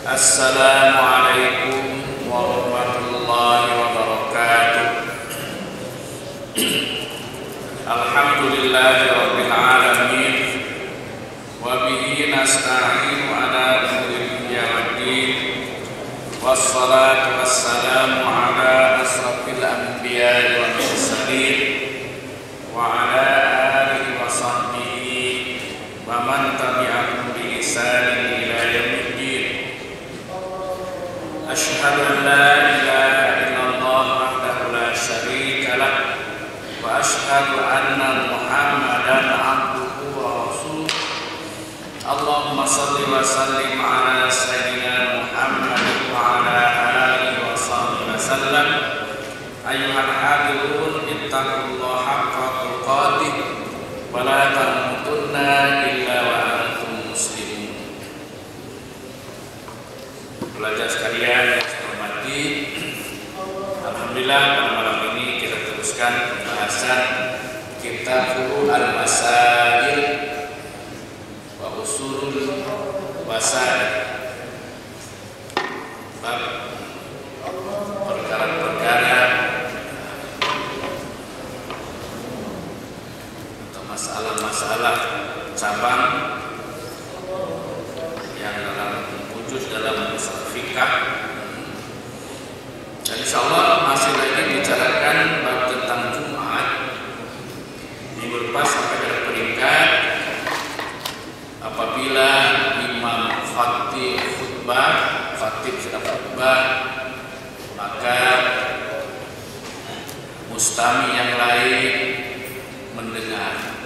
Assalamualaikum warahmatullahi wabarakatuh. Alhamdulillahi rabbil alamin, wa bihi nasta'inu ala umuri dunya waddin, wassalatu wassalamu ala asrafil anbiya'i wal mursalin wa ala alihi wa sahbihi wa man tabi'ahum bi ihsanin ila yaumiddin. Asyhadu an la ilaha illallah wahdahu la syarika lah wa asyhadu anna Muhammadan abduhu wa rasuluh. Allahumma shalli wa sallim ala sayyidina Muhammad wa ala alihi wa sahbihi wasallam. Ayyuhal hadirun ittaqullaha haqqa tuqatih wa la tamutunna illa wa antum muslimun. Pelajar sekalian yang saya hormati, alhamdulillah pada malam ini kita teruskan pembahasan Kitab Al-Masail wa Usulul Masail, bab perkara-perkara atau masalah-masalah cabang yang wujud dalam masalah fikah. Dan insyaallah masih lagi bicarakan bab tentang Jumat. Minggu lepas sampai pada peringkat apabila imam khatib sedang khutbah, maka mustami yang lain mendengar.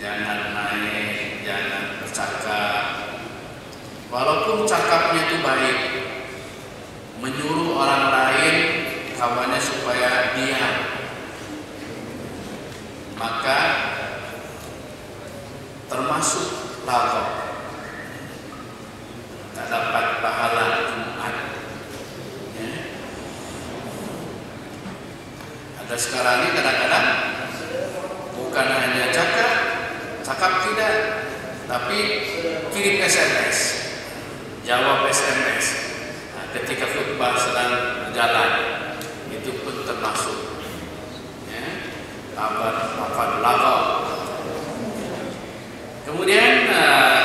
Jangan naik, jangan bercakap. Walaupun cakapnya itu baik, menyuruh orang lain kawannya supaya diam, maka termasuk lagau, tak dapat pahala Jumat. Ada sekarang ini kadang-kadang bukan hanya cakap tidak, tapi kirim SMS, jawab SMS. Nah, ketika khutbah sedang berjalan, itu pun termasuk kabar lagau. Kemudian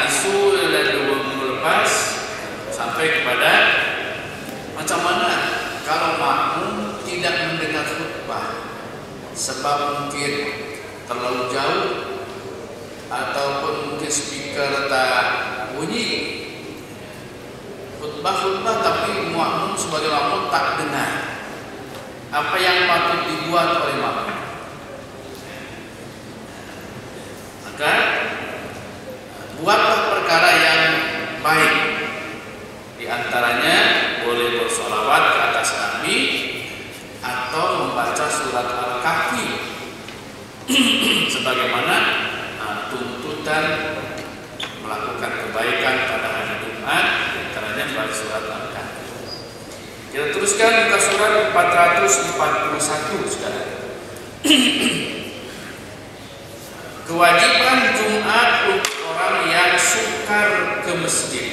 isu dari 2 minggu lepas sampai kepada macam mana kalau makmum tidak mendengar khutbah sebab mungkin terlalu jauh ataupun mungkin speaker tak bunyi khutbah tapi makmum sebagai makmum tak dengar apa yang patut dibuat oleh makmum. Maka buatlah perkara yang baik. Di antaranya boleh bersolawat ke atas Nabi atau membaca surat Al-Kahfi sebagaimana tuntutan melakukan kebaikan pada hari Jumat, di antaranya membaca surat Al-Kahfi. Kita teruskan buka surat 441 sekarang. Kewajiban Jumat untuk orang yang sukar ke masjid.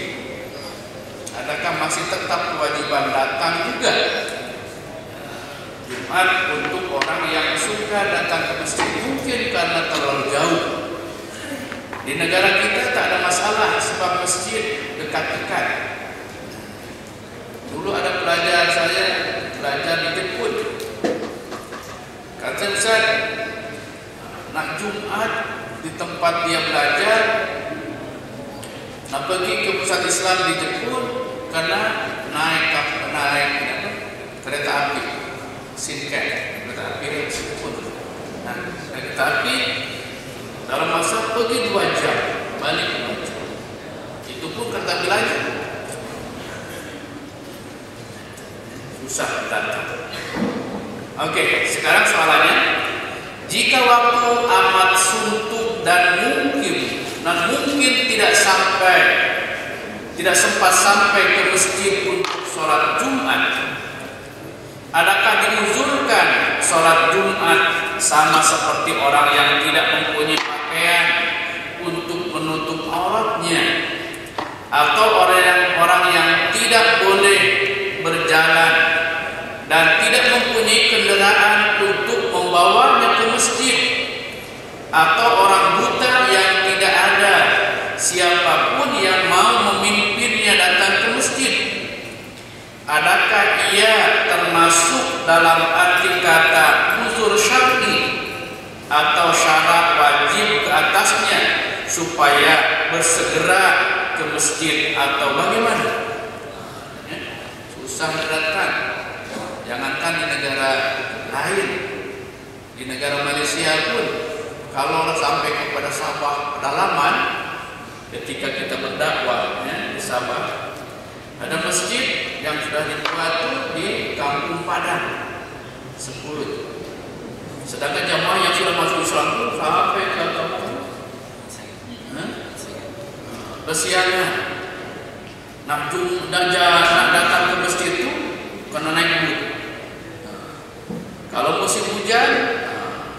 Adakah masih tetap kewajiban datang juga? Jumat untuk orang yang suka datang ke masjid, mungkin karena terlalu jauh. Di negara kita tak ada masalah sebab masjid dekat-dekat. Dulu ada pelajar saya belajar di Jepun. Kata Ustaz, nak Jumat di tempat dia belajar, nak pergi ke pusat Islam di Jepun karena naik kereta api, Shinkansen, kereta api di Jepun. Nah, kereta api dalam masa pergi 2 jam, balik 2 jam. Itu pun kereta api lagi. Susah datang. Oke, sekarang soalannya, jika waktu amat suntuk dan mungkin tidak sempat sampai ke masjid untuk sholat Jumat, adakah diuzurkan sholat Jumat sama seperti orang yang tidak mempunyai pakaian untuk menutup auratnya, atau orang yang tidak boleh berjalan dan tidak mempunyai kendaraan untuk membawanya ke masjid, atau orang buta yang tidak ada siapapun yang mau memimpinnya datang ke masjid, adakah ia termasuk dalam arti kata uzur syar'i atau syarat wajib ke atasnya supaya bersegera ke masjid, atau bagaimana? Susah datang, jangankan di negara lain, di negara Malaysia pun kalau sampai kepada Sabah pedalaman, ketika kita berdakwah di Sabah, ada masjid yang sudah dibuat di Kampung Padang 10. Sedangkan jamaah yang sudah masuk Islam pun sampai ke kampung Besiangan. Nak datang ke masjid itu kena naik bus. Kalau musim hujan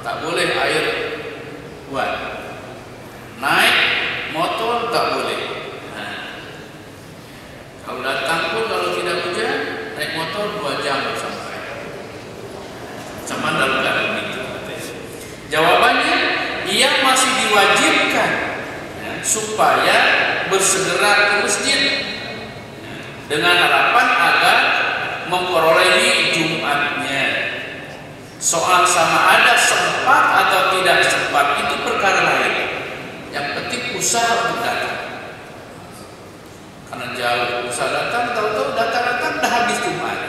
tak boleh air buat. Naik motor tak boleh. Kalau datang pun kalau tidak hujan, naik motor 2 jam sampai. Sama dalam keadaan itu. Jawabannya, ia masih diwajibkan supaya bersegera ke masjid dengan harapan agar memperolehi Jumatnya. Soal sama ada sempat atau tidak sempat itu perkara lain. Yang penting usaha untuk datang. Karena jauh usaha datang, tahu-tahu datang dah habis Jumat.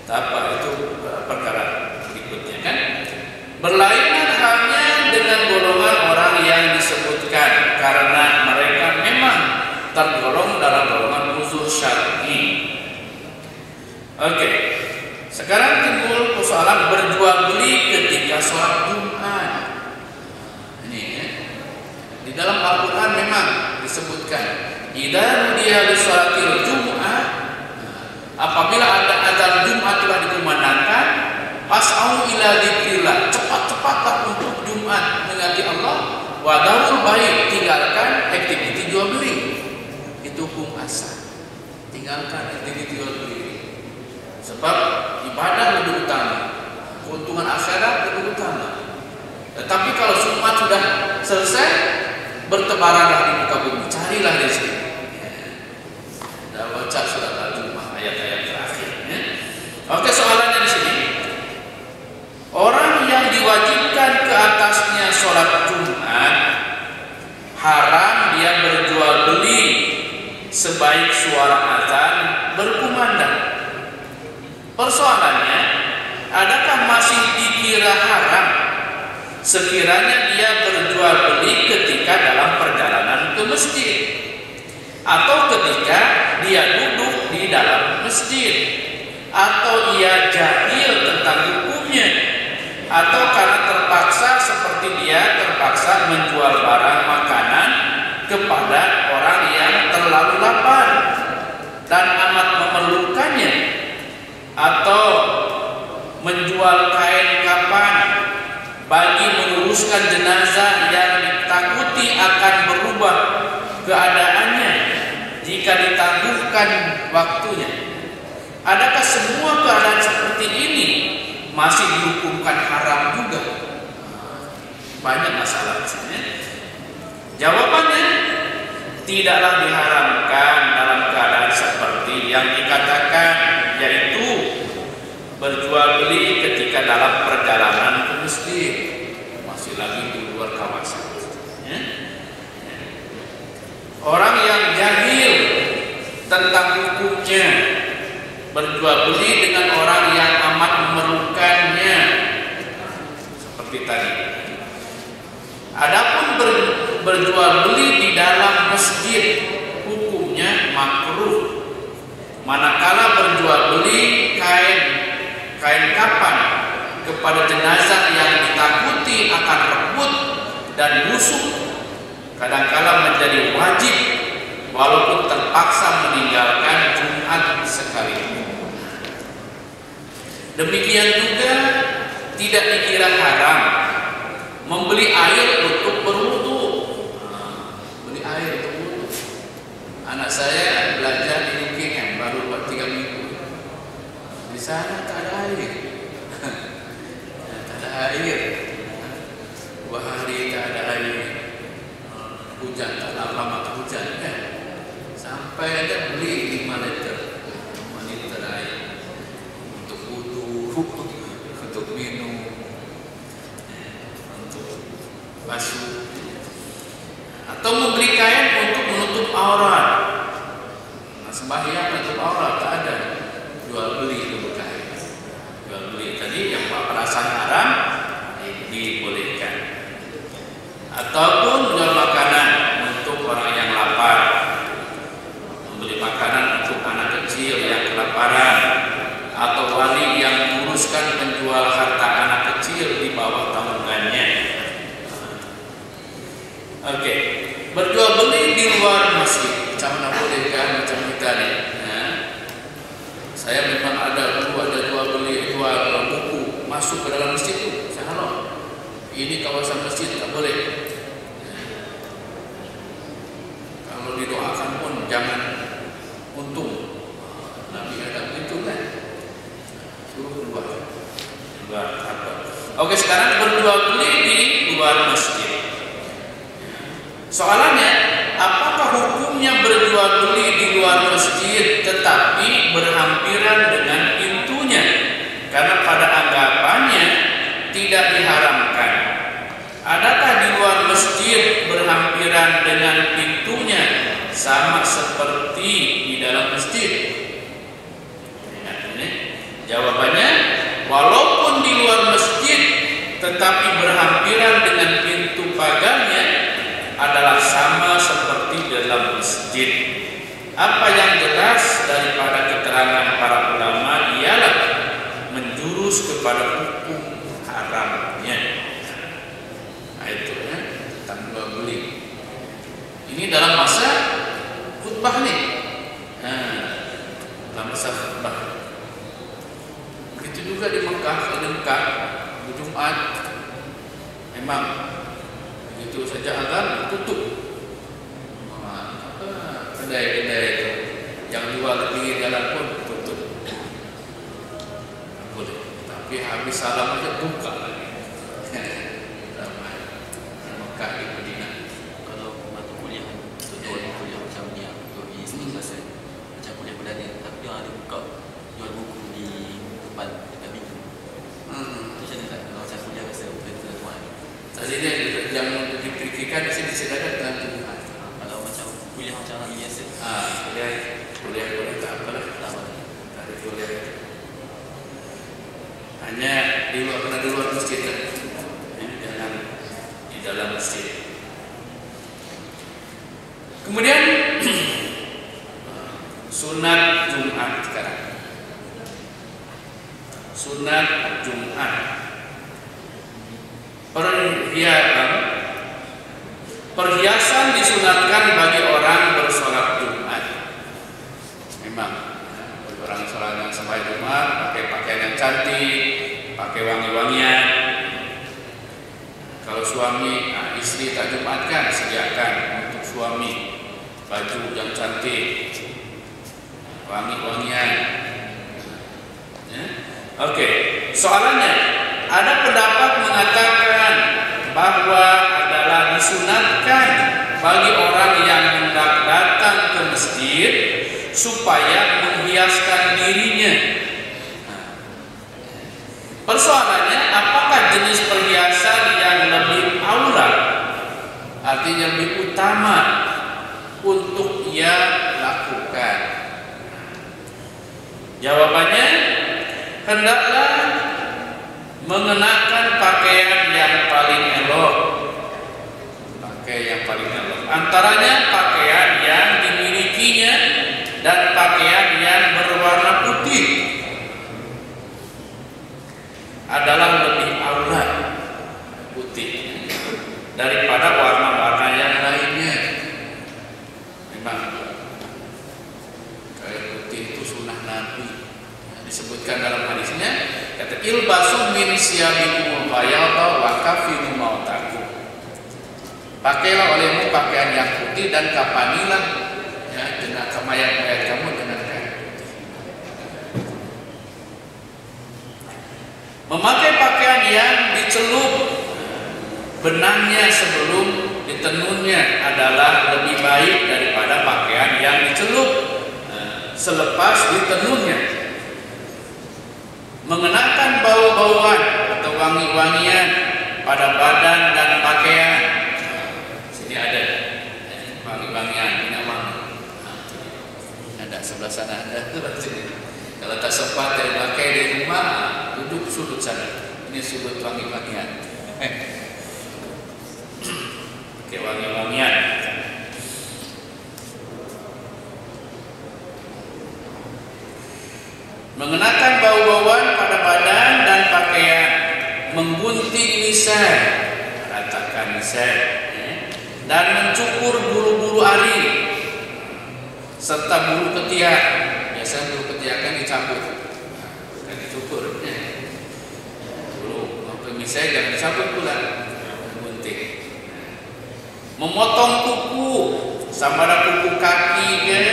Apa itu perkara berikutnya kan? Berlainan halnya dengan golongan orang yang disebutkan, karena mereka memang tergolong dalam golongan uzur syar'i. Oke. Sekarang timbul persoalan berjual beli ketika sholat Jumat. Ini ya. Di dalam Al-Quran memang disebutkan, idza nudiya lis-shalatil Jum'ah, apabila ada azan Jumat telah dikumandangkan, fas'au ila dzikrillah, cepat-cepatlah untuk Jumat mengingati Allah, wa dzarul bai', tinggalkan aktiviti jual beli. Itu hukum asal. Tinggalkan aktiviti jual beli. Sebab ibadah lebih utama, keuntungan akhirat lebih utama. Tetapi kalau Jumat sudah selesai, bertebaranlah di muka bumi, carilah rezeki. Dan baca surat Al-Jumu'ah ayat-ayat terakhir. Oke, soalannya di sini. Orang yang diwajibkan ke atasnya sholat Jumat, haram dia berjual beli sebaik suara azan berkumandang. Persoalannya, adakah masih dikira haram sekiranya dia berjual beli ketika dalam perjalanan ke masjid, atau ketika dia duduk di dalam masjid, atau ia jahil tentang hukumnya, atau karena terpaksa seperti dia terpaksa menjual barang makanan kepada orang yang terlalu lapar dan amat memerlukannya, atau menjual kain kapan bagi menguruskan jenazah yang ditakuti akan berubah keadaannya jika ditangguhkan waktunya. Adakah semua keadaan seperti ini masih dihukumkan haram juga? Banyak masalah misalnya. Jawabannya, tidaklah diharamkan dalam keadaan seperti yang dikatakan, yaitu berjual beli ketika dalam perjalanan ke masjid, masih lagi di luar kawasan. Orang yang jahil tentang hukumnya berjual beli dengan orang yang amat memerlukannya, seperti tadi. Adapun berjual beli di dalam masjid, hukumnya makruh. Manakala berjual beli kain kapan kepada jenazah yang ditakuti akan rebut dan busuk, kadangkala menjadi wajib walaupun terpaksa meninggalkan Jumat sekalipun. Demikian juga tidak dikira haram membeli air untuk berwudu. Beli air untuk wudu. atau membeli kain untuk menutup aurat. Nah, sembahyang menutup aurat tak ada, jual beli itu bukan. Jual beli tadi yang perasaan haram dibolehkan. Ataupun jual makanan untuk orang yang lapar, membeli makanan untuk anak kecil yang kelaparan, atau wali yang menguruskan penjual harta anak kecil di bawah tanggungannya. Oke, berjual beli di luar masjid, macam mana bolehkah macam kita nih? Nah, saya memang ada jual beli buku masuk ke dalam masjid itu, saya halau. Ini kawasan masjid tak boleh. Kalau didoakan pun jangan untung. Nabi ada begitu kan? Suruh keluar apa? Oke, sekarang berjual beli di luar masjid. Soalannya, apakah hukumnya berjual beli di luar masjid tetapi berhampiran dengan pintunya? Karena pada anggapannya tidak diharamkan. Adakah di luar masjid berhampiran dengan pintunya sama seperti di dalam masjid? Jawabannya, walaupun di luar masjid tetapi berhampiran dengan pintu pagarnya adalah sama seperti dalam masjid. Apa yang jelas daripada keterangan para ulama ialah menjurus kepada hukum haramnya. Nah, itu ya, tentang jual beli. Ini dalam masa khutbah nih. Nah, dalam masa khutbah. Begitu juga di Mekah, di Jumat. Memang begitu saja azan tutup. Kedai-kedai itu yang jual di pinggir jalan pun tutup. Boleh. Tapi habis salam aja buka lagi. Ramai. Mekah di Madinah. Kalau mata kuliah, kuliah macam ni, untuk di sini selesai. Macam kuliah perdana, tapi yang ada buka jual buku di depan dekat pintu. Macam ni tak? Kalau macam kuliah rasa betul tuan. Tadi dia yang dipikirkan di sini sedangkan dalam tujuan. Kalau macam kuliah macam lagi biasa. Kuliah tak apalah. Tak ada kuliah. Hanya di luar masjid kan. Jangan di dalam masjid. Kemudian sunat Jumat sekarang. Sunat Jumat. Perhiasan disunatkan bagi orang bersolat Jumat. Memang bagi orang sholat yang sampai Jumat pakai pakaian yang cantik, pakai wangi-wangian. Kalau suami, istri tak Jumatkan, sediakan untuk suami baju yang cantik, wangi-wangian. Ya? Oke, soalannya, ada pendapat mengatakan bahwa adalah disunatkan bagi orang yang hendak datang ke masjid supaya menghiaskan dirinya. Persoalannya, apakah jenis perhiasan yang lebih aula, artinya lebih utama untuk ia lakukan? Jawabannya, hendaklah mengenakan pakaian yang paling elok. Pakaian yang paling elok. Antaranya pakaian yang dimilikinya dan pakaian yang berwarna putih adalah lebih aula putih daripada warna-warna yang lainnya. Memang kain putih itu sunnah Nabi. Disebutkan dalam hadisnya, kata ilbasu min siyabikumul bayadha wa kafinu mautakum. Pakailah olehmu pakaian yang putih dan kapanilah ya jenazah mayat-mayat kamu dengan kain putih. Memakai pakaian yang dicelup benangnya sebelum ditenunnya adalah lebih baik daripada pakaian yang dicelup selepas ditenunnya. Mengenakan bau-bauan atau wangi-wangian pada badan dan pakaian. Sini ada sana Anda. Kalau tak sempat dari pakai di rumah, duduk sudut sana. Ini sudut wangi-wangian. Oke, wangi-wangian. Mengenakan bau-bauan pada badan dan pakaian, menggunting lisan, ratakan lisan, dan mencukur bulu-bulu ari serta bulu ketiak. Biasa bulu ketiak kan dicabut, kan dicukur. Bulu pemisah jangan dicabut pula, gunting. Memotong kuku, sama ada kuku kaki ke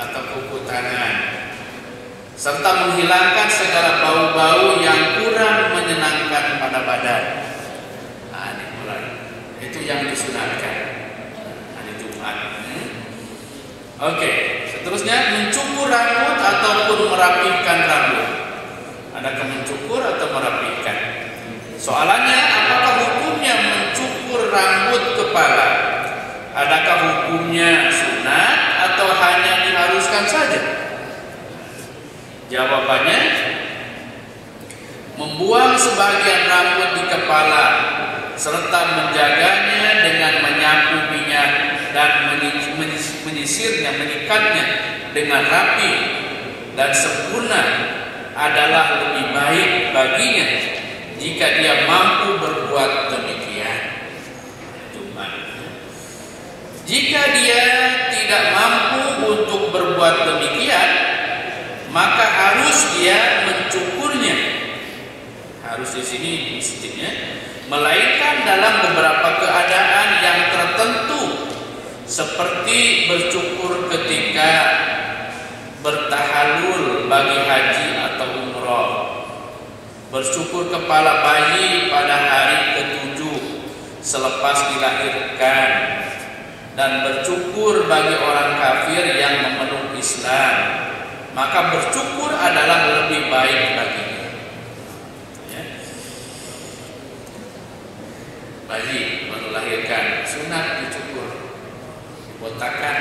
atau kuku tangan, serta menghilangkan segala bau-bau yang kurang menyenangkan pada badan. Nah, ini mulai. Itu yang disunatkan hari Jumat. Oke, seterusnya mencukur rambut ataupun merapihkan rambut. Adakah mencukur atau merapihkan? Soalannya, apakah hukumnya mencukur rambut kepala? Adakah hukumnya sunat atau hanya diharuskan saja? Jawabannya, membuang sebagian rambut di kepala serta menjaganya dengan menyapu minyak dan menyisirnya, menyikatnya dengan rapi dan sempurna adalah lebih baik baginya jika dia mampu berbuat demikian. Jika dia tidak mampu untuk berbuat demikian, maka harus dia mencukurnya. Harus di sini mestinya, melainkan dalam beberapa keadaan yang tertentu, seperti bercukur ketika bertahalul bagi haji atau umroh, bercukur kepala bayi pada hari ke-7 selepas dilahirkan, dan bercukur bagi orang kafir yang memeluk Islam. Maka bercukur adalah lebih baik baginya. Ya. Bayi baru lahirkan, sunat dicukur, dibotakan,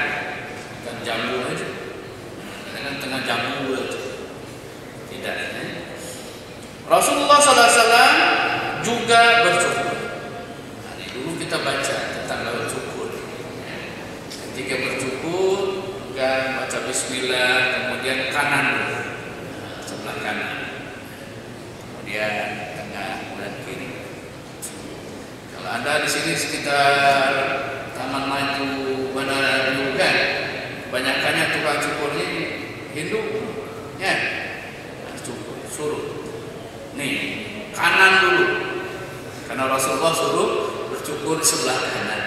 bukan jambu aja, dengan tengah jambu aja. Tidak. Rasulullah SAW juga bercukur. Nah, ini dulu kita baca tentang bercukur. Ketika bercukur, dan baca bismillah, kemudian kanan dulu, sebelah kanan, kemudian tengah, kemudian kiri. Kalau Anda di sini sekitar Taman Maju Bandara kan, banyakannya tukang cukurnya Hindu, ya, cukur, suruh. Nih, kanan dulu, karena Rasulullah suruh bercukur sebelah kanan.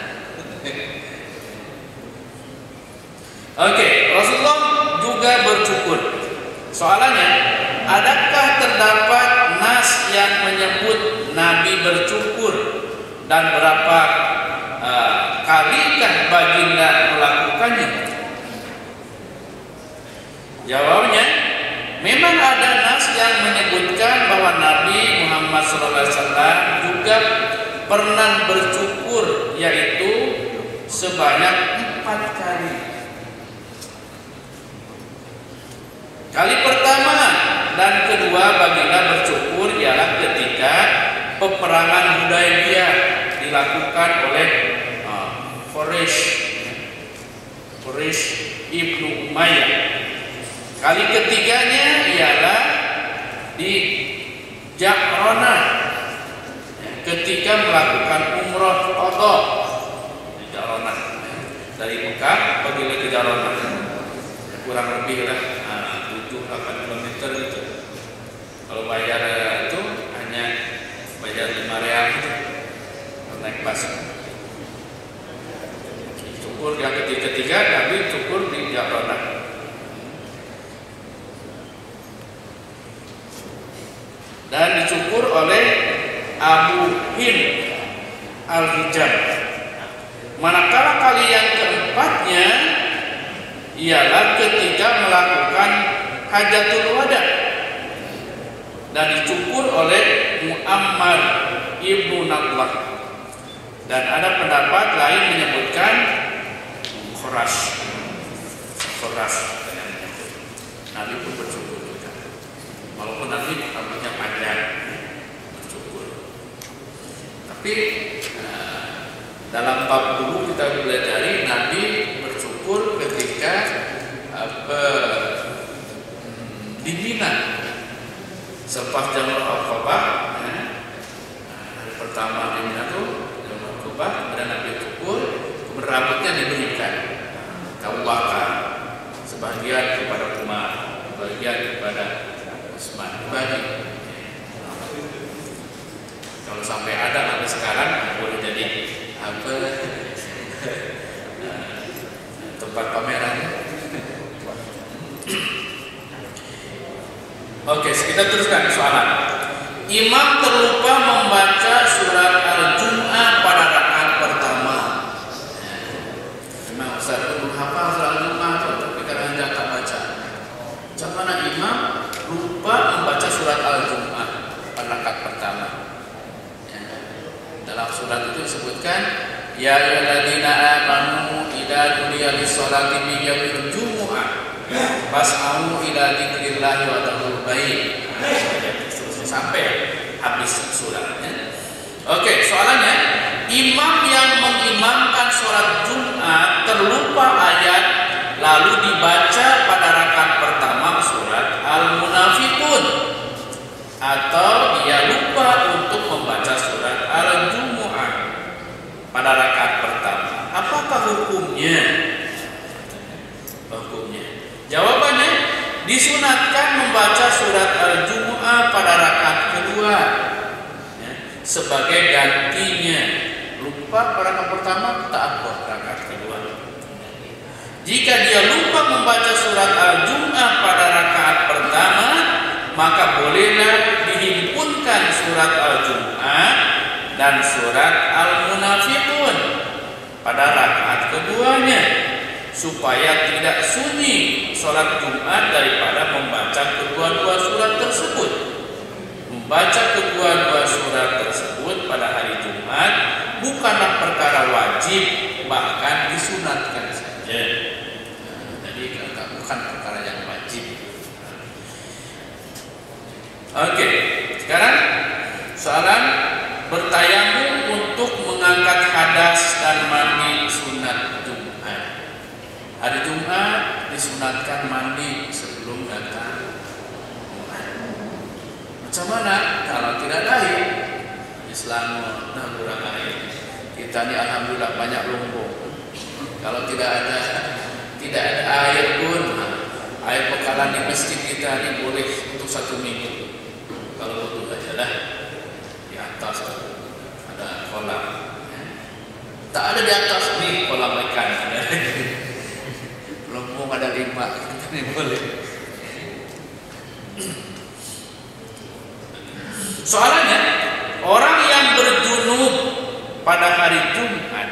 Oke, Rasulullah juga bercukur. Soalannya, adakah terdapat nas yang menyebut Nabi bercukur dan berapa kalikah baginda melakukannya? Jawabnya, memang ada nas yang menyebutkan bahwa Nabi Muhammad SAW juga pernah bercukur, yaitu sebanyak 4 kali. Kali pertama dan kedua baginda bercukur ialah ketika peperangan Hudaybiyah dilakukan oleh Quraisy Ibnu Umayyah. Kali ketiganya ialah di Ja'ranah ketika melakukan umroh qadha di Ja'ranah, dari Mekah pergi ke Ja'ranah, kurang lebih lah 7-8 km itu. Kalau bayar itu hanya bayar 5 real itu, naik bus. Cukur yang ketiga Nabi cukur di Ja'ranah. Dan dicukur oleh Abu Hind Al-Hijab. Manakala kali yang keempatnya ialah ketika melakukan Hajatul Wada dan dicukur oleh Muammar Ibnu Nadlah. Dan ada pendapat lain menyebutkan Khorash. Nabi pun bersyukur juga. Walaupun Nabi rambutnya panjang, bersyukur. Tapi dalam bab dulu kita pelajari Nabi bersyukur ketika di Mina. Selepas Jamrah Aqabah, hari pertama di Mina itu Jamrah Aqabah, kemudian Nabi syukur, rambutnya diberikan tawakal, sebagian kepada Umar, sebagian kepada Utsman, dibagi. Kalau sampai ada sampai sekarang boleh jadi tempat pameran. Oke, kita teruskan soalan. Imam terlupa membaca surat Al-Jum'ah pada rakaat pertama. Memang Ustaz belum hafal surat Al-Jum'ah, tapi kadang tak baca. Macam mana imam lupa membaca surat Al-Jum'ah pada rakaat pertama? Dalam surat itu disebutkan, ya ayyuhalladzina amanu idza nudiya lis-sholati min yaumil jumu'ah fas'au ila dzikrillahi wa dzarul bai'a. Sampai habis suratnya. Oke, soalannya, imam yang mengimamkan sholat Jumat terlupa ayat lalu dibaca pada rakaat pertama surat Al-Munafiqun, atau dia lupa untuk membaca surat Al-Jumu'ah pada rakaat pertama. Apakah hukumnya? Jawabannya, disunatkan membaca surat Al-Jumu'ah pada rakaat kedua sebagai gantinya. Lupa pada rakaat pertama, tak apa rakaat kedua. Jika dia lupa membaca surat Al-Jumu'ah pada rakaat pertama, maka bolehlah dihimpunkan surat Al-Jumu'ah dan surat Al-Munafiqun pada rakaat keduanya, supaya tidak sunyi sholat Jumat daripada membaca kedua-dua surat tersebut. Membaca kedua-dua surat tersebut pada hari Jumat bukanlah perkara wajib, bahkan disunatkan saja. Jadi bukan perkara yang wajib. Oke, sekarang soalan bertayamum untuk mengangkat hadas dan mandi sunat Jumat. Hari Jumat disunatkan mandi sebelum datang Jumat. Macam mana kalau tidak ada air? Islam kurang air. Kita ini alhamdulillah banyak lumbung. Kalau tidak ada air pun, air bekalan di masjid kita ini boleh untuk 1 minggu. Kalau butuh aja lah, di atas ada kolam. Tak ada di atas nih kolam ikan. Lumbung ada 5, ini boleh. Soalannya, orang yang berjunub pada hari Jumat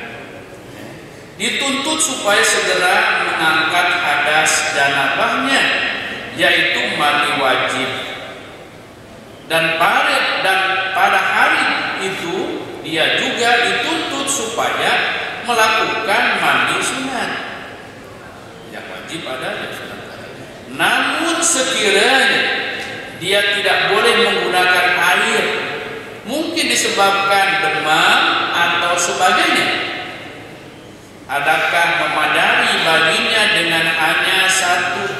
dituntut supaya segera mengangkat hadas janabahnya, yaitu mandi wajib. Dan pada hari itu dia juga dituntut supaya melakukan mandi sunat. Yang wajib ada, yang sunat ada. Namun sekiranya dia tidak boleh menggunakan air, mungkin disebabkan demam atau sebagainya, adakah memadai baginya dengan hanya satu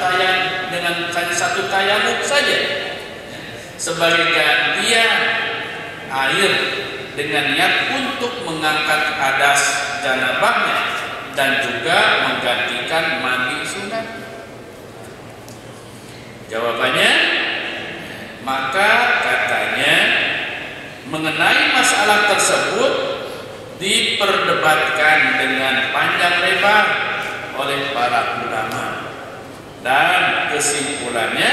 tayamum saja sebagai gantian air dengan niat untuk mengangkat hadas janabahnya dan juga menggantikan mandi sunat? Jawabannya, maka katanya mengenai masalah tersebut diperdebatkan dengan panjang lebar oleh para ulama, dan kesimpulannya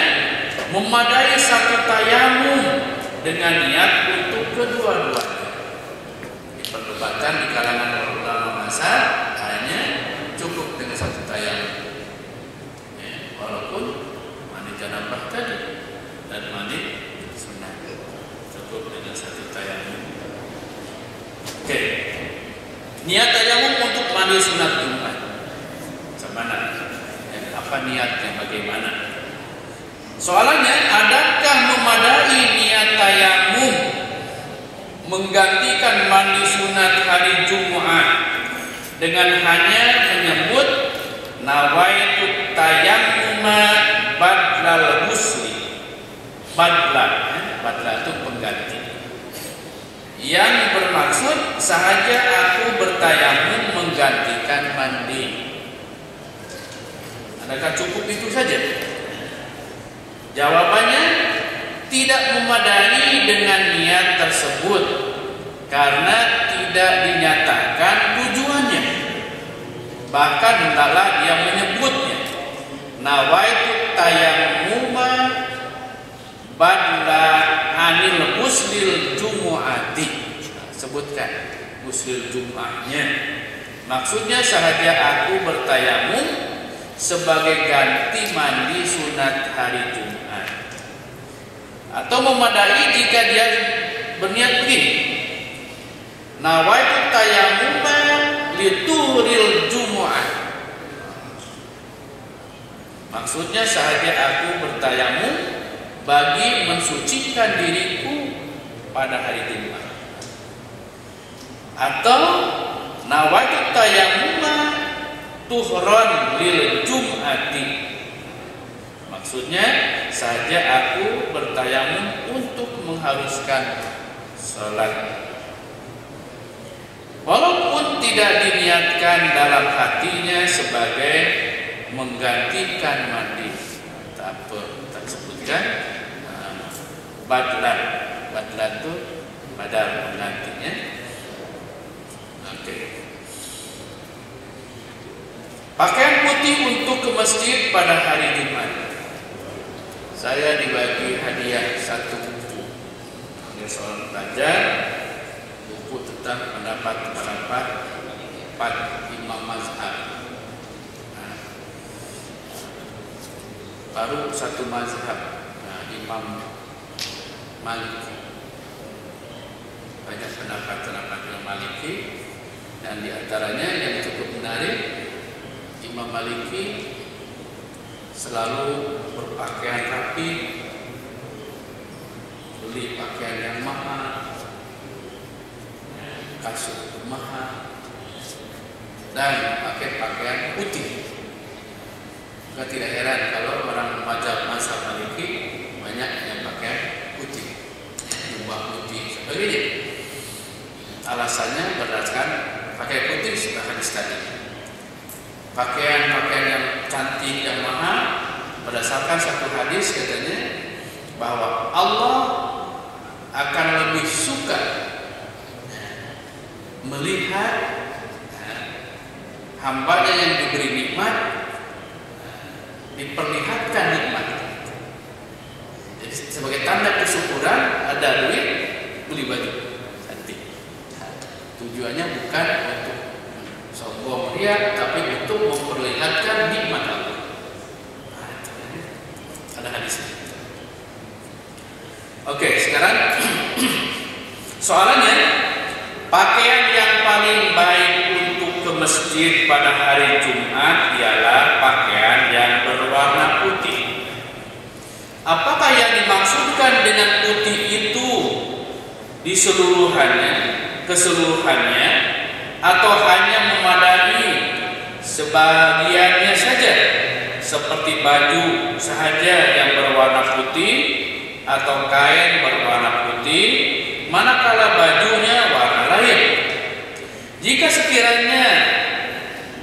memadai satu tayamum dengan niat untuk kedua-duanya. Perdebatan di kalangan ulama mazhab hanya cukup dengan satu tayamum, walaupun mandi janabah tadi dan mandi sunat cukup dengan satu tayamum. Oke, niat tayamum untuk mandi sunat Jumat. Mana? Apa niatnya? Bagaimana? Soalannya, adakah memadai niat tayamum menggantikan mandi sunat hari Jumat dengan hanya menyebut nawaitu tayammuma badlal ghusli? Badla itu pengganti. Yang bermaksud sahaja aku bertayamum menggantikan mandi. Adakah cukup itu saja? Jawabannya, tidak memadai dengan niat tersebut karena tidak dinyatakan tujuannya. Bahkan hendaklah dia menyebutnya, nawaitu tayammuma badla anil ghuslil jumu'ati. Sebutkan ghuslil jum'ahnya. Maksudnya sahaja aku bertayamum sebagai ganti mandi sunat hari Jumat. Atau memadai jika dia berniat begini, nawaitu tayammuma lituril jumu'ah. Maksudnya sahaja aku bertayamum bagi mensucikan diriku pada hari Jumat. Atau nawaitu tayammuma tuhron lil jum'ati. Maksudnya saja aku bertayamum untuk mengharuskan salat. Walaupun tidak diniatkan dalam hatinya sebagai menggantikan mandi. Tak apa, tak sebutkan badlan. Badlan itu badal menggantinya. Oke. Pakaian putih untuk ke masjid pada hari Jumat. Saya dibagi hadiah satu buku oleh seorang pelajar, buku tentang pendapat-pendapat 4 imam mazhab. Baru satu mazhab, Imam Maliki. Banyak pendapat-pendapat Imam Maliki, dan diantaranya yang cukup menarik, Imam Maliki selalu berpakaian rapi, beli pakaian yang mahal, kasut mahal, dan pakai pakaian putih. Maka tidak heran kalau orang mazhab Maliki banyak yang pakai putih, jubah putih sebagainya. Alasannya berdasarkan pakai putih sudah hadis tadi. Pakaian-pakaian yang cantik, yang mahal, berdasarkan satu hadis katanya bahwa Allah akan lebih suka melihat hambanya yang diberi nikmat diperlihatkan nikmat. Jadi sebagai tanda kesyukuran, ada duit beli baju cantik. Tujuannya bukan untuk sombong ria, tapi untuk memperlihatkan nikmat Allah. Ada hadisnya. Oke, sekarang soalannya, pakaian yang paling baik untuk ke masjid pada hari Jumat ialah pakaian yang berwarna putih. Apakah yang dimaksudkan dengan putih itu keseluruhannya, atau hanya memadai sebagiannya saja, seperti baju sahaja yang berwarna putih atau kain berwarna putih, manakala bajunya warna lain? Jika sekiranya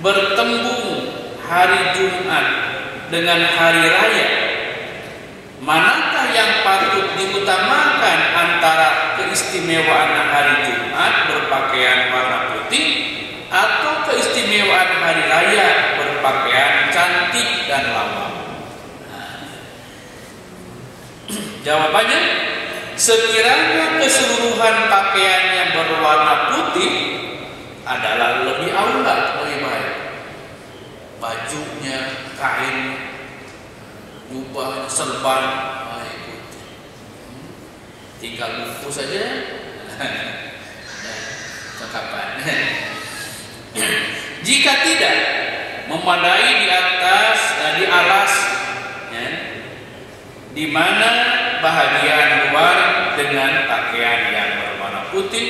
bertembung hari Jumat dengan hari raya, manakah yang patut diutamakan antara keistimewaan hari Jumat berpakaian warna putih atau keistimewaan hari raya berpakaian cantik dan lawak? Jawabannya, sekiranya keseluruhan pakaian yang berwarna putih adalah lebih aula, lebih baik. Bajunya, kain, jubah, serban putih. Tinggal buku saja, cakapan. Jika tidak memadai di atas, di di mana bahagian luar dengan pakaian yang berwarna putih,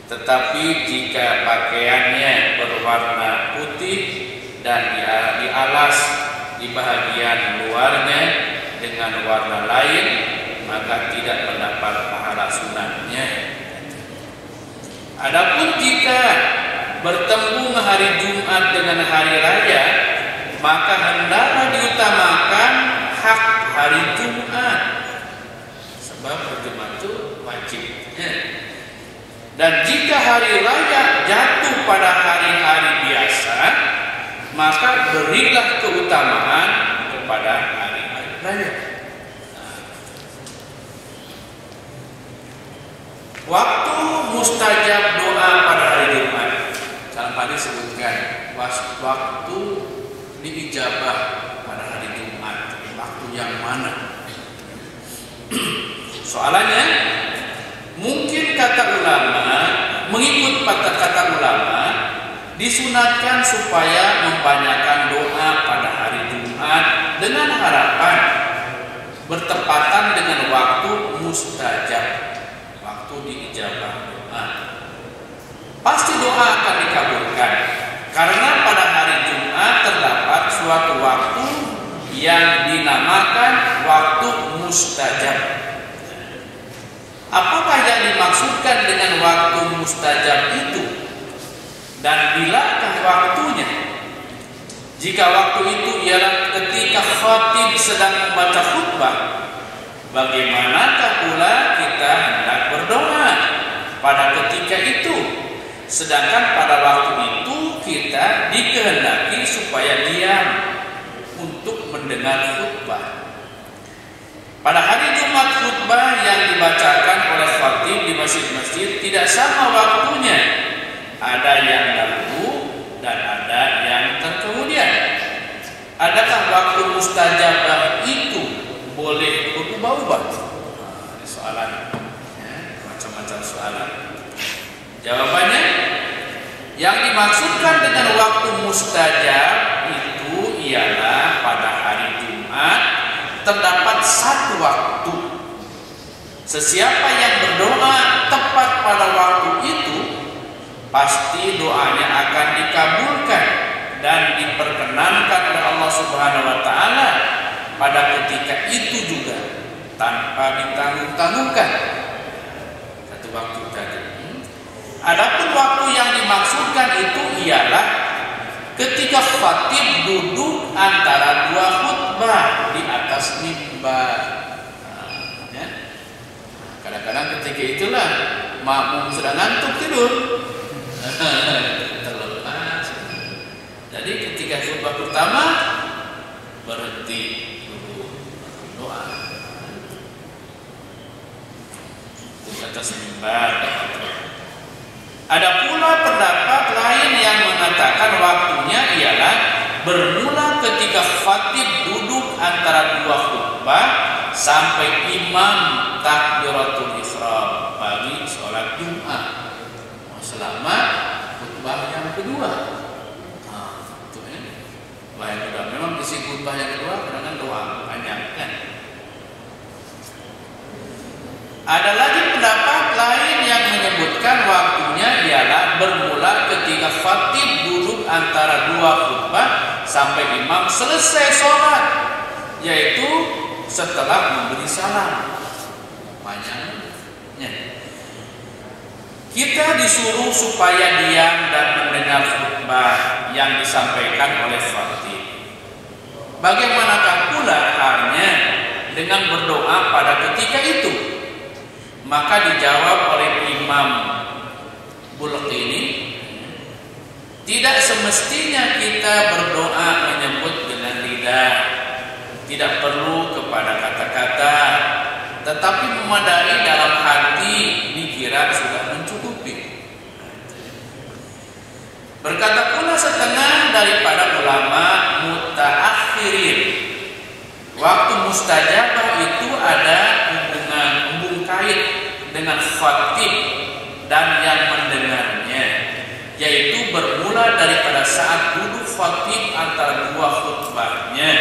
tetapi jika pakaiannya berwarna putih dan dialas di bahagian luarnya dengan warna lain, maka tidak mendapat pahala sunatnya. Adapun jika bertemu hari Jumat dengan hari raya, maka hendaklah diutamakan hak hari Jumat, sebab Jumat itu wajib. Dan jika hari raya jatuh pada hari-hari biasa, maka berilah keutamaan kepada hari-hari raya. Waktu mustajab doa pada hari Jumat, salam tadi sebutkan waktu diijabah pada hari Jumat, waktu yang mana? Soalannya, mungkin kata ulama, mengikut kata ulama, disunatkan supaya membanyakan doa pada hari Jumat dengan harapan bertepatan dengan waktu mustajab, waktu diijabah doa. Pasti doa akan dikabulkan karena pada hari Jumat terdapat suatu waktu yang dinamakan waktu mustajab. Apakah yang dimaksudkan dengan waktu mustajab itu? Dan bilakah waktunya? Jika waktu itu ialah ketika khatib sedang membaca khutbah, bagaimanakah pula kita hendak berdoa pada ketika itu? Sedangkan pada waktu itu kita dikehendaki supaya diam untuk mendengar khutbah. Pada hari Jumat khutbah yang dibacakan oleh khatib di masjid-masjid tidak sama waktunya. Ada yang dahulu dan ada yang terkemudian. Adakah waktu mustajabah itu boleh berubah-ubah? Soalan, macam-macam soalan. Jawabannya, yang dimaksudkan dengan waktu mustajab itu ialah pada hari Jumat terdapat satu waktu. Sesiapa yang berdoa tepat pada waktu itu, pasti doanya akan dikabulkan dan diperkenankan oleh Allah Subhanahu wa taala pada ketika itu juga tanpa ditanggung-tanggungkan. Satu waktu tadi. Adapun waktu yang dimaksudkan itu ialah ketika khatib duduk antara dua khutbah di atas mimbar. Kadang-kadang ketika itulah makmum sedang ngantuk tidur, terlepas. Jadi ketika khutbah pertama berhenti duduk doa di atas mimbar. Ada pula pendapat lain yang mengatakan waktunya ialah bermula ketika khatib duduk antara dua khutbah sampai imam takbiratul ihram bagi sholat Jumat selama khutbah yang kedua. Itu ya. Khutbah yang kedua memang isi khutbah yang kedua kadang-kadang doa panjang kan. Ada lagi pendapat lain yang menyebutkan waktunya ialah bermula ketika khatib duduk antara dua khutbah sampai imam selesai sholat, yaitu setelah memberi salam. Panjangnya. Kita disuruh supaya diam dan mendengar khutbah yang disampaikan oleh khatib. Bagaimanakah pula halnya dengan berdoa pada ketika itu? Maka dijawab oleh Imam Bulqini, tidak semestinya kita berdoa menyebut dengan lidah, tidak perlu kepada kata-kata, tetapi memadai dalam hati dikira sudah mencukupi. Berkata pula setengah daripada ulama mutaakhirin, waktu mustajabah itu ada hubungan kait dengan khatib dan yang mendengarnya, yaitu bermula daripada saat duduk khatib antara dua khutbahnya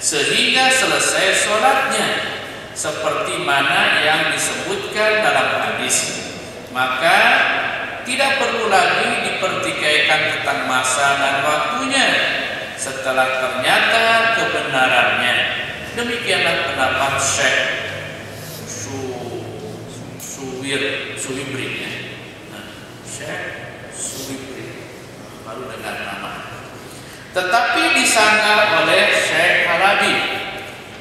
sehingga selesai sholatnya, seperti mana yang disebutkan dalam hadis. Maka tidak perlu lagi dipertikaikan tentang masa dan waktunya setelah ternyata kebenarannya. Demikianlah pendapat Syekh Suwibri. Syekh Suwibri baru dengar nama. Tetapi disanggah oleh Syekh Halabi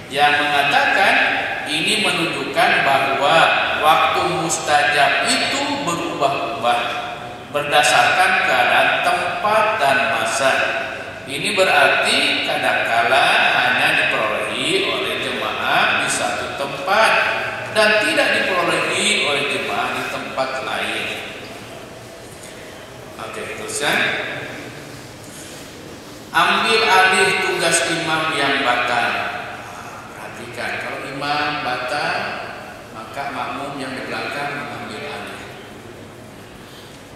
yang mengatakan ini menunjukkan bahwa waktu mustajab itu berubah-ubah berdasarkan keadaan tempat dan masa. Ini berarti kadangkala hanya diperolehi oleh jemaah di satu tempat dan tidak diperolehi oleh jemaah di tempat lain. Oke, teruskan. Ambil alih tugas imam yang batal. Perhatikan, kalau imam batal, maka makmum yang di belakang mengambil alih.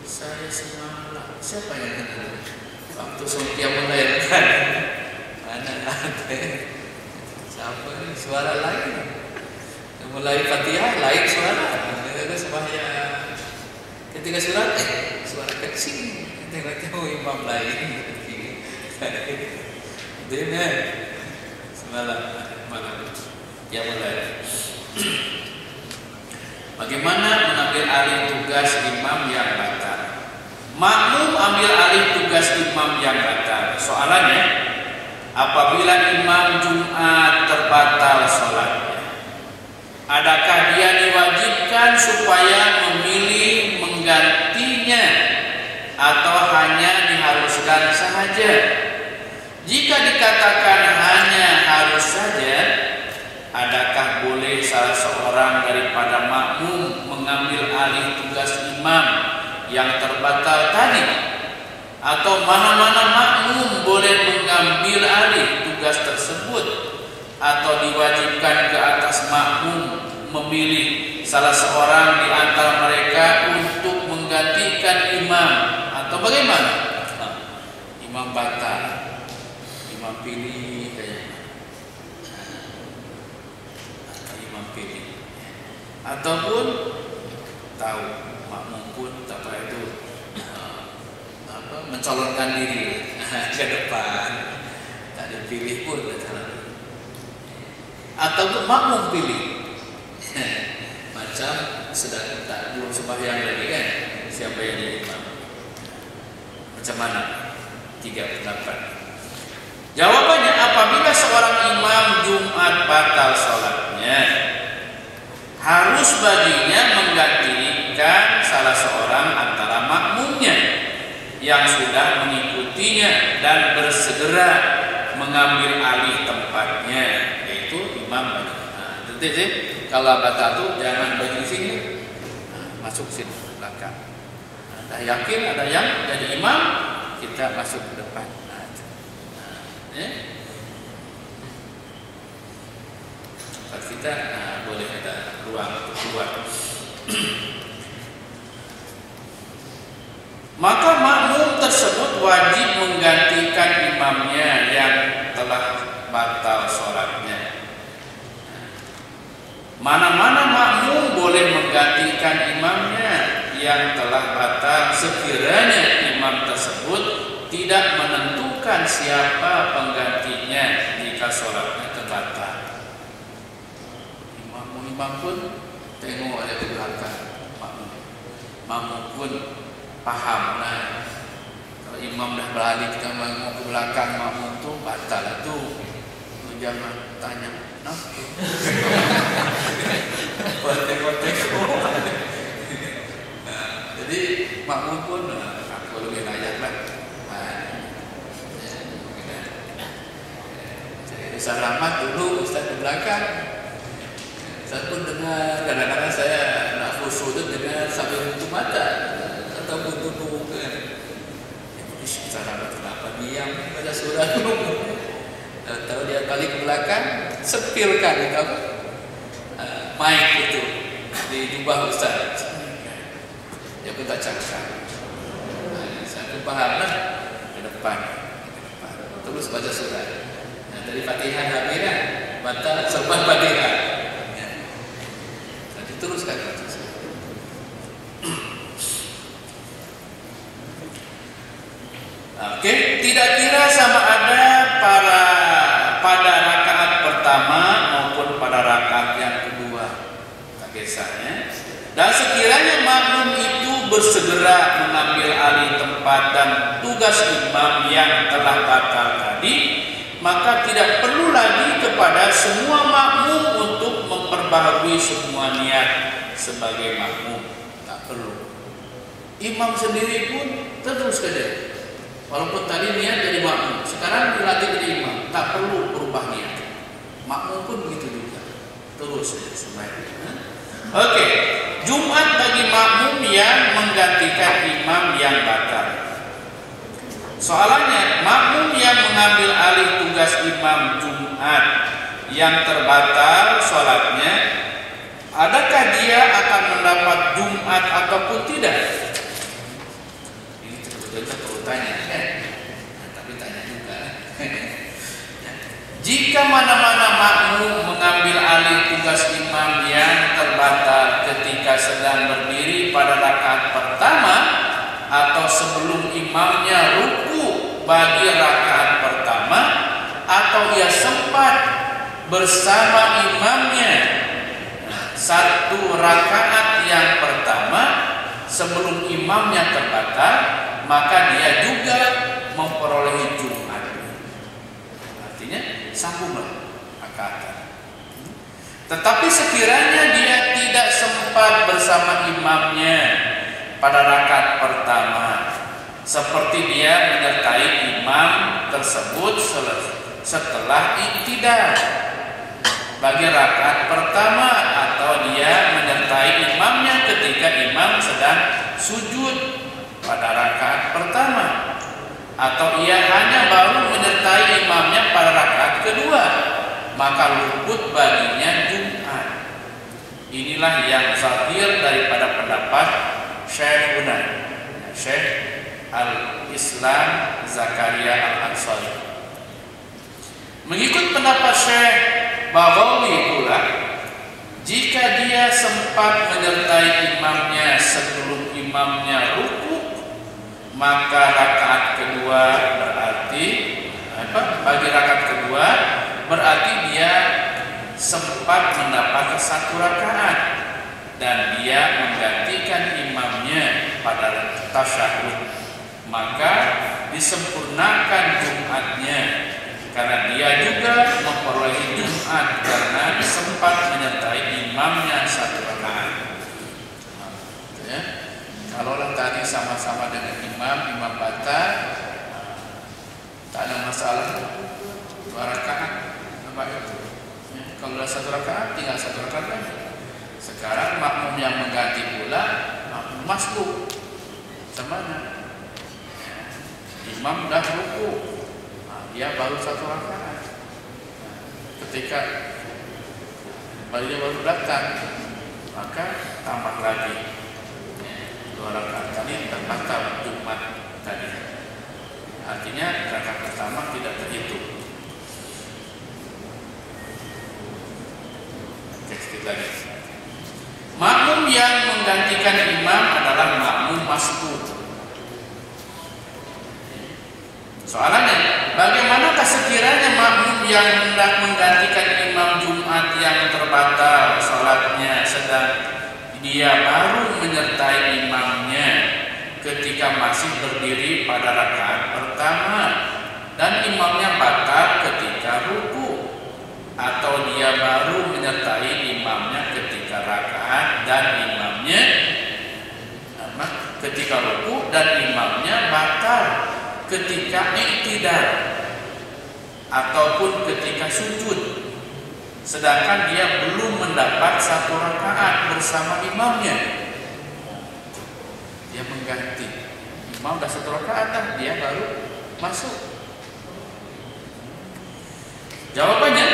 Saya semalam, siapa yang kenal? Waktu Sofia melahirkan, mana ada? Siapa ini? Suara lain. Mulai Fatihah lain suara. Itu sembahyang. Ketika surat, suara kecil. Tengok-tengok imam lain. Dene semalam malam yang mulai. Bagaimana mengambil alih tugas imam yang batal? Makmum ambil alih tugas imam yang batal. Soalannya, apabila imam Jumat terbatal sholatnya, adakah dia diwajibkan supaya memilih menggantinya atau hanya diharuskan saja? Jika dikatakan hanya harus saja, adakah boleh salah seorang daripada makmum mengambil alih tugas imam yang terbatal tadi? Atau mana-mana makmum boleh mengambil alih tugas tersebut? Atau diwajibkan ke atas makmum memilih salah seorang di antara mereka untuk menggantikan imam? Atau bagaimana? Imam batal, imam pilih kayaknya. Imam pilih. Ataupun tahu makmum pun tak apa itu mencalonkan diri ke depan, tak dipilih pun ataupun makmum pilih. Macam sedang tak belum sembahyang lagi kan, siapa yang jadi imam? Macam mana? 3 pendapat. Jawabannya, apabila seorang imam Jumat batal sholatnya, harus baginya menggantikan salah seorang antara makmumnya yang sudah mengikutinya dan bersegera mengambil alih tempatnya, yaitu imam. Jadi kalau batal itu jangan bagi sini, masuk sini belakang. Ada yakin ada yang jadi imam, kita masuk ke depan. Tempat kita boleh ada ruang untuk keluar. Maka makmum tersebut wajib menggantikan imamnya yang telah batal sholatnya. Mana-mana makmum boleh menggantikan imamnya yang telah batal sekiranya imam tersebut tidak menentukan siapa penggantinya jika sholatnya terbatal. Imam pun tengok ada di belakang makmum pun paham lah. Kalau imam dah beralih kita mau ke belakang makmum tu batal lah tu. Jangan tanya kenapa. Tengok-tengok. Jadi makmum pun aku lebih layak lah. Ustaz Rahmat dulu Ustaz di belakang. Ustaz pun dengar, kadang-kadang saya nak khusyuk tu dengar sambil tutup mata ataupun duduk kan. Ustaz Rahmat kenapa diam baca surah dulu? Tahu dia balik ke belakang, sepilkan itu apa? Mic itu di jubah Ustaz. Dia pun tak cakap. Saya pun paham lah ke depan. Terus baca surah. Dari Fatihah Habira batal selepas Fatihah. Ya. Jadi teruskan. Oke, tidak kira sama ada pada rakaat pertama maupun pada rakaat yang kedua. Kisahnya. Dan sekiranya makmum itu bersegera mengambil alih tempat dan tugas imam yang telah batal tadi, maka tidak perlu lagi kepada semua makmum untuk memperbaharui semua niat sebagai makmum. Tak perlu. Imam sendiri pun terus saja. Walaupun tadi niat jadi makmum, sekarang dilatih jadi imam, tak perlu berubah niat. Makmum pun begitu juga. Terus saja sebaiknya. Oke, Jumat bagi makmum yang menggantikan imam yang batal. Soalannya, makmum yang mengambil alih tugas imam Jumat yang terbatal sholatnya, adakah dia akan mendapat Jumat ataupun tidak? Ini sebetulnya perlu tanya, tapi tanya juga. Jika mana-mana makmum mengambil alih tugas imam yang terbatal ketika sedang berdiri pada rakaat pertama atau sebelum imamnya ruku bagi rakaat pertama, atau ia sempat bersama imamnya satu rakaat yang pertama sebelum imamnya terbatal, maka dia juga memperoleh Jumat. Artinya sambunglah rakaat. Tetapi sekiranya dia tidak sempat bersama imamnya pada rakaat pertama, seperti dia menyertai imam tersebut setelah iktidal bagi rakaat pertama, atau dia menyertai imamnya ketika imam sedang sujud pada rakaat pertama, atau ia hanya baru menyertai imamnya pada rakaat kedua, maka luput baginya Jumat. Inilah yang zahir daripada pendapat Syekhuna, Syekh Al-Islam Zakaria Al-Ansari. Mengikut pendapat Syekh Baghawi pula, jika dia sempat menyertai imamnya sebelum imamnya ruku, maka rakaat kedua berarti bagi rakaat kedua berarti dia sempat mendapat satu rakaat dan dia menggantikan imamnya pada tasyahud, maka disempurnakan Jumatnya karena dia juga memperoleh Jumat karena sempat menyertai imamnya satu rakaat. Ya. Kalaulah tadi sama-sama dengan imam batal, tak ada masalah. 2 rakaat, apa itu? Ya, kalau sudah 1 rakaat, tinggal 1 rakaat lagi. Sekarang makmum yang mengganti pula, makmum masbuk. Semana? Imam dah ruku, dia baru 1 rakaat. Ketika dia baru datang, maka tambah lagi 2 rakaat tadi terbatal Jumat tadi. Artinya rakaat pertama tidak terhitung. Oke, sedikit lagi. Makmum yang menggantikan imam adalah makmum masbuk. Soalannya, bagaimanakah sekiranya makmum yang hendak menggantikan imam Jumat yang terbatal sholatnya sedang dia baru menyertai imamnya ketika masih berdiri pada rakaat pertama dan imamnya batal ketika ruku, atau dia baru menyertai imamnya ketika rakaat dan imamnya ketika ruku dan imamnya batal ketika iktidal ataupun ketika sujud, sedangkan dia belum mendapat 1 rakaat bersama imamnya. Dia mengganti imam dah 1 rakaat dah, dia baru masuk. Jawabannya,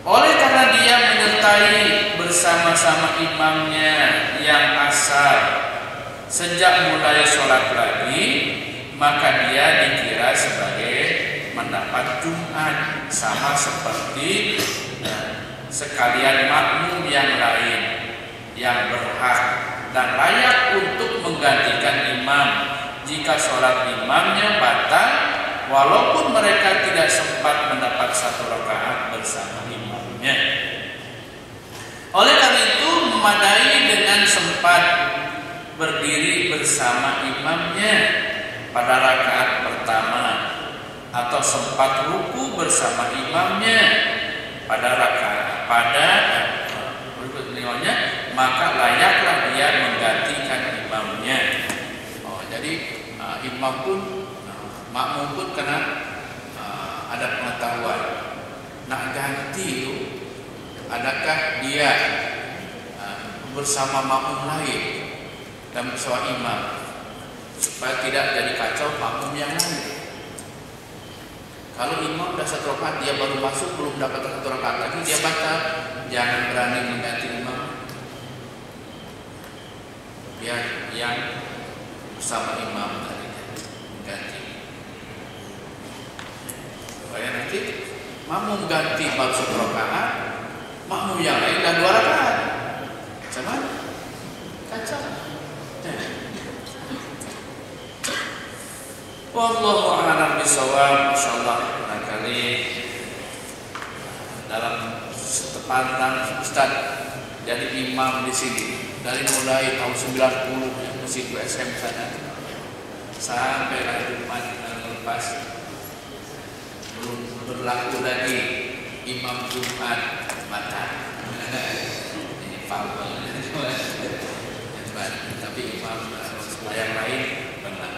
oleh karena dia menyertai bersama-sama imamnya yang asal sejak mulai sholat lagi, maka dia dikira sebagai mendapat Jumat, sama seperti sekalian makmum yang lain yang berhak dan layak untuk menggantikan imam jika sholat imamnya batal, walaupun mereka tidak sempat mendapat 1 rakaat bersama imamnya. Oleh karena itu memadai dengan sempat berdiri bersama imamnya pada rakaat pertama atau sempat ruku bersama imamnya pada rakaat berikutnya, maka layaklah dia menggantikan imamnya. Jadi imam pun makmum pun kena ada pengetahuan nak ganti itu, adakah dia bersama makmum lain dan bersama imam, supaya tidak jadi kacau makmum yang lain. Kalau imam sudah 1 rakaat dia baru masuk, belum dapat 1 rakaat lagi, dia batal. Jangan berani mengganti imam, biar yang bersama imam tadi ganti, supaya nanti makmum ganti baru 1 rakaat, makmum yang lain dan 2 rakaat, sama kacau. Wallahu a'lam bishawab. Insyaallah barangkali dalam sepandang Ustaz jadi imam di sini dari mulai tahun 90 yang masih SM sana sampai hari Jumat yang lepas belum berlaku lagi imam Jumat batal. Ini fabel. Tapi imam yang lain benar.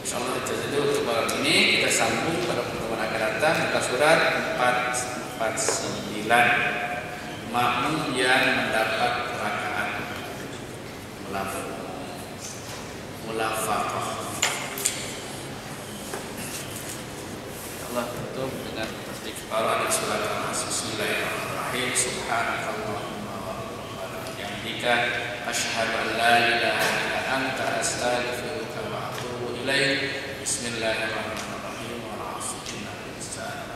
Insyaallah itu untuk malam ini. Kita sambung pada pertemuan akan datang. Muka surat 449, makmum yang mendapat rakaat mulafaqah. Allah tutup dengan istighfar dan surat Al-Nas. Bismillahirrahmanirrahim. Subhanakallahumma wa bihamdika asyhadu an la ilaha illa anta astaghfiruka wa atubu ilaik. Bismillahirrahmanirrahim. Wa rasulillahi wa sallam.